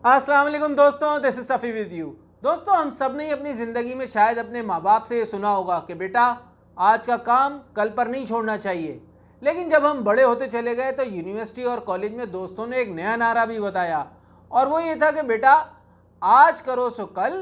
अस्सलाम वालेकुम दोस्तों, this is Safi with you. दोस्तों, हम सब ने अपनी ज़िंदगी में शायद अपने माँ बाप से ये सुना होगा कि बेटा आज का काम कल पर नहीं छोड़ना चाहिए। लेकिन जब हम बड़े होते चले गए तो यूनिवर्सिटी और कॉलेज में दोस्तों ने एक नया नारा भी बताया, और वो ये था कि बेटा आज करो सो कल,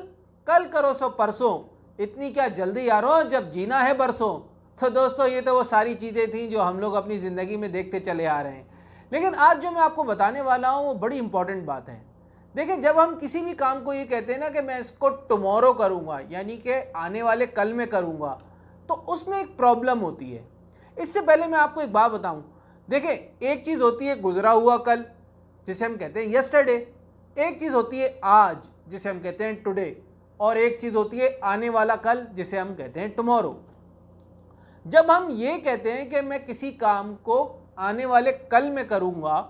कल करो सो परसों, इतनी क्या जल्दी यारो जब जीना है बरसों। तो दोस्तों, ये तो वो सारी चीज़ें थी जो हम लोग अपनी ज़िंदगी में देखते चले आ रहे हैं। लेकिन आज जो मैं आपको बताने वाला हूँ वो बड़ी इंपॉर्टेंट बात है। देखिए, जब हम किसी भी काम को ये कहते हैं ना कि मैं इसको टुमारो करूँगा, यानी कि आने वाले कल में करूँगा, तो उसमें एक प्रॉब्लम होती है। इससे पहले मैं आपको एक बात बताऊँ। देखिए, एक चीज़ होती है गुजरा हुआ कल, जिसे हम कहते हैं यस्टरडे। एक चीज़ होती है आज, जिसे हम कहते हैं टुडे। और एक चीज़ होती है आने वाला कल, जिसे हम कहते हैं टुमारो। जब हम ये कहते हैं कि मैं किसी काम को आने वाले कल में करूँगा,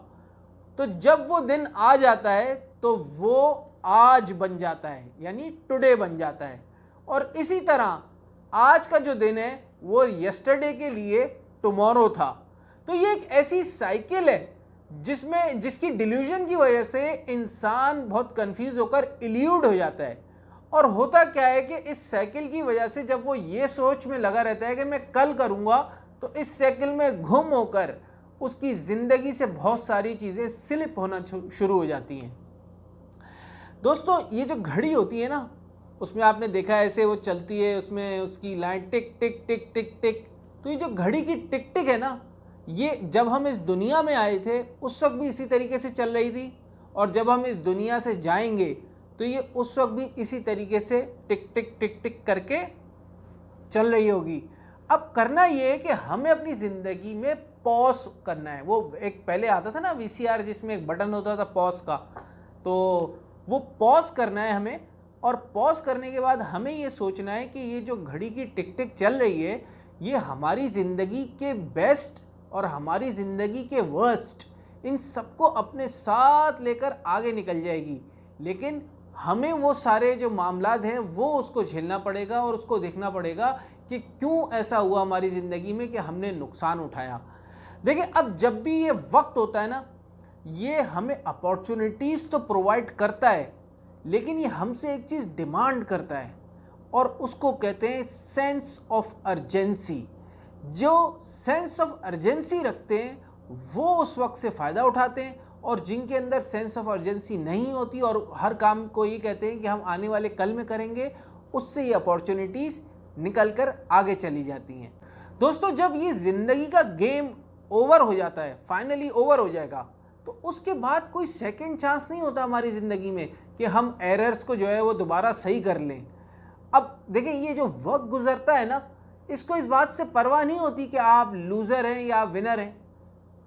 तो जब वो दिन आ जाता है तो वो आज बन जाता है, यानी टुडे बन जाता है। और इसी तरह आज का जो दिन है वो यस्टरडे के लिए टुमारो था। तो ये एक ऐसी साइकिल है जिसकी डिल्यूजन की वजह से इंसान बहुत कंफ्यूज होकर इल्यूड हो जाता है। और होता क्या है कि इस साइकिल की वजह से जब वो ये सोच में लगा रहता है कि मैं कल करूँगा, तो इस साइकिल में घुम होकर उसकी ज़िंदगी से बहुत सारी चीज़ें स्लिप होना शुरू हो जाती हैं। दोस्तों, ये जो घड़ी होती है ना, उसमें आपने देखा है ऐसे वो चलती है, उसमें उसकी लाइन टिक टिक टिक टिक टिक। तो ये जो घड़ी की टिक टिक है ना, ये जब हम इस दुनिया में आए थे उस वक्त भी इसी तरीके से चल रही थी, और जब हम इस दुनिया से जाएंगे तो ये उस वक्त भी इसी तरीके से टिक टिक टिक टिक करके चल रही होगी। अब करना ये है कि हमें अपनी ज़िंदगी में पॉज करना है। वो एक पहले आता था ना वीसीआर, जिसमें एक बटन होता था पॉज का, तो वो पॉज करना है हमें। और पॉज करने के बाद हमें ये सोचना है कि ये जो घड़ी की टिक टिक चल रही है, ये हमारी ज़िंदगी के बेस्ट और हमारी ज़िंदगी के वर्स्ट, इन सबको अपने साथ लेकर आगे निकल जाएगी। लेकिन हमें वो सारे जो मामलात हैं वो उसको झेलना पड़ेगा और उसको देखना पड़ेगा कि क्यों ऐसा हुआ हमारी ज़िंदगी में कि हमने नुकसान उठाया। देखिए, अब जब भी ये वक्त होता है ना, ये हमें अपॉर्चुनिटीज़ तो प्रोवाइड करता है, लेकिन ये हमसे एक चीज़ डिमांड करता है, और उसको कहते हैं सेंस ऑफ अर्जेंसी। जो सेंस ऑफ अर्जेंसी रखते हैं वो उस वक्त से फ़ायदा उठाते हैं, और जिनके अंदर सेंस ऑफ अर्जेंसी नहीं होती और हर काम को ये कहते हैं कि हम आने वाले कल में करेंगे, उससे ये अपॉर्चुनिटीज़ निकल कर आगे चली जाती हैं। दोस्तों, जब ये ज़िंदगी का गेम ओवर हो जाता है, फाइनली ओवर हो जाएगा, तो उसके बाद कोई सेकंड चांस नहीं होता हमारी ज़िंदगी में कि हम एरर्स को जो है वो दोबारा सही कर लें। अब देखिए, ये जो वक्त गुजरता है ना, इसको इस बात से परवाह नहीं होती कि आप लूज़र हैं या विनर हैं।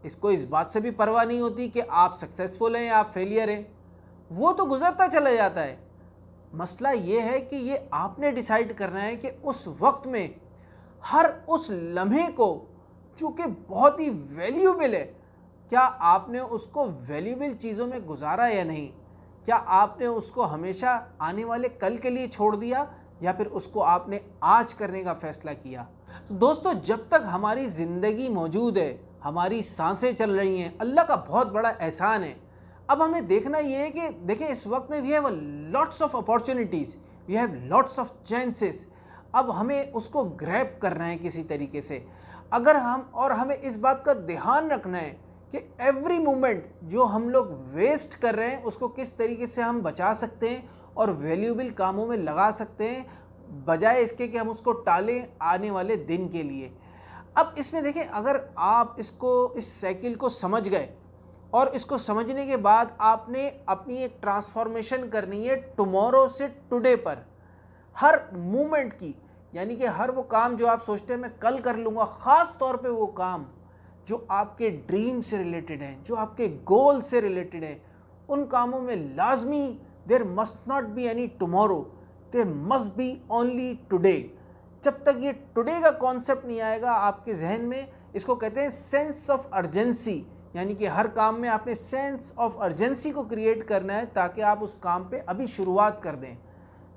इसको इस बात से भी परवाह नहीं होती कि आप सक्सेसफुल हैं या आप फेलियर हैं। वो तो गुजरता चला जाता है। मसला ये है कि ये आपने डिसाइड करना है कि उस वक्त में हर उस लम्हे को, जो कि बहुत ही वैल्यूबल है, क्या आपने उसको वैल्यूबल चीज़ों में गुजारा या नहीं। क्या आपने उसको हमेशा आने वाले कल के लिए छोड़ दिया, या फिर उसको आपने आज करने का फैसला किया। तो दोस्तों, जब तक हमारी ज़िंदगी मौजूद है, हमारी सांसें चल रही हैं, अल्लाह का बहुत बड़ा एहसान है। अब हमें देखना ये है कि देखिए, इस वक्त में we have lots of opportunities, we have lots of chances. अब हमें उसको ग्रैब करना है किसी तरीके से। अगर हमें इस बात का ध्यान रखना है कि एवरी मोमेंट जो हम लोग वेस्ट कर रहे हैं उसको किस तरीके से हम बचा सकते हैं और वैल्यूबल कामों में लगा सकते हैं, बजाय इसके कि हम उसको टालें आने वाले दिन के लिए। अब इसमें देखें, अगर आप इस साइकिल को समझ गए, और इसको समझने के बाद आपने अपनी एक ट्रांसफॉर्मेशन करनी है टुमारो से टुडे पर, हर मोमेंट की, यानी कि हर वो काम जो आप सोचते हैं मैं कल कर लूँगा, ख़ास तौर पे वो काम जो आपके ड्रीम से रिलेटेड हैं, जो आपके गोल से रिलेटेड हैं, उन कामों में लाजमी there must not be any tomorrow, there must be only today. जब तक ये टुडे का कॉन्सेप्ट नहीं आएगा आपके जहन में, इसको कहते हैं सेंस ऑफ अर्जेंसी, यानी कि हर काम में आपने सेंस ऑफ अर्जेंसी को क्रिएट करना है ताकि आप उस काम पे अभी शुरुआत कर दें।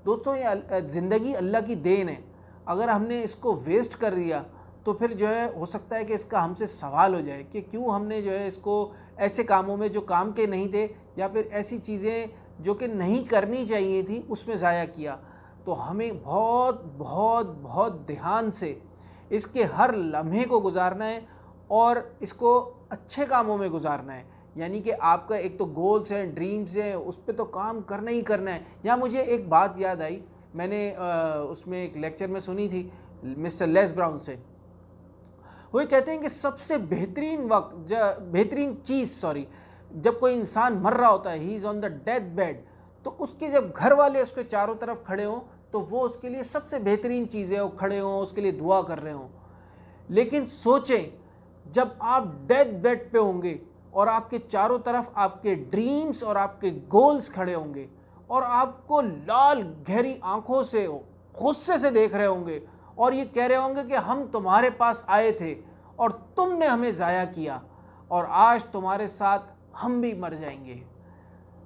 दोस्तों, ये ज़िंदगी अल्लाह की देन है। अगर हमने इसको वेस्ट कर दिया तो फिर जो है हो सकता है कि इसका हमसे सवाल हो जाए कि क्यों हमने जो है इसको ऐसे कामों में जो काम के नहीं थे, या फिर ऐसी चीज़ें जो कि नहीं करनी चाहिए थी उसमें ज़ाया किया। तो हमें बहुत बहुत बहुत ध्यान से इसके हर लम्हे को गुजारना है और इसको अच्छे कामों में गुजारना है। यानी कि आपका एक तो गोल्स हैं, ड्रीम्स हैं, उस पर तो काम करना ही करना है। यहाँ मुझे एक बात याद आई, मैंने उसमें एक लेक्चर में सुनी थी मिस्टर लेस ब्राउन से। वो कहते हैं कि सबसे बेहतरीन चीज़ जब कोई इंसान मर रहा होता है, he is on the death bed, तो उसके जब घर वाले उसके चारों तरफ खड़े हों तो वो उसके लिए सबसे बेहतरीन चीज़ है, वो खड़े हों, उसके लिए दुआ कर रहे हों। लेकिन सोचें जब आप डेथ बेड पे होंगे और आपके चारों तरफ आपके ड्रीम्स और आपके गोल्स खड़े होंगे और आपको लाल गहरी आंखों से गुस्से से देख रहे होंगे और ये कह रहे होंगे कि हम तुम्हारे पास आए थे और तुमने हमें ज़ाया किया और आज तुम्हारे साथ हम भी मर जाएंगे।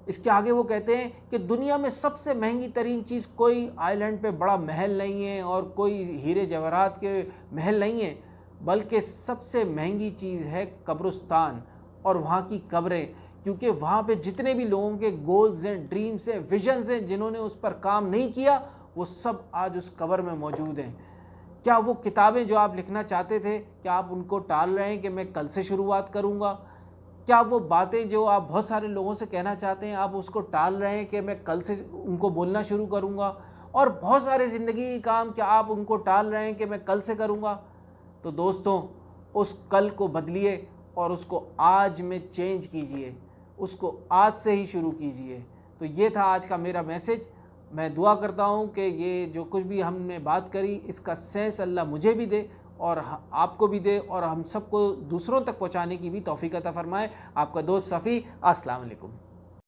इसके आगे वो कहते हैं कि दुनिया में सबसे महंगी तरीन चीज़ कोई आइलैंड पे बड़ा महल नहीं है और कोई हीरे जवाहरात के महल नहीं है, बल्कि सबसे महंगी चीज़ है कब्रिस्तान और वहाँ की कब्रें, क्योंकि वहाँ पे जितने भी लोगों के गोल्स हैं, ड्रीम्स हैं, विजन्स हैं, जिन्होंने उस पर काम नहीं किया वो सब आज उस कब्र में मौजूद हैं। क्या वो किताबें जो आप लिखना चाहते थे, क्या आप उनको टाल रहे हैं कि मैं कल से शुरुआत करूँगा? क्या वो बातें जो आप बहुत सारे लोगों से कहना चाहते हैं आप उसको टाल रहे हैं कि मैं कल से उनको बोलना शुरू करूँगा? और बहुत सारे ज़िंदगी के काम क्या आप उनको टाल रहे हैं कि मैं कल से करूँगा? तो दोस्तों, उस कल को बदलिए और उसको आज में चेंज कीजिए, उसको आज से ही शुरू कीजिए। तो ये था आज का मेरा मैसेज। मैं दुआ करता हूँ कि ये जो कुछ भी हमने बात करी इसका सेंस अल्लाह मुझे भी दे और आपको भी दे और हम सबको दूसरों तक पहुँचाने की भी तौफीक अता फरमाए। आपका दोस्त सफ़ी, अस्सलाम वालेकुम।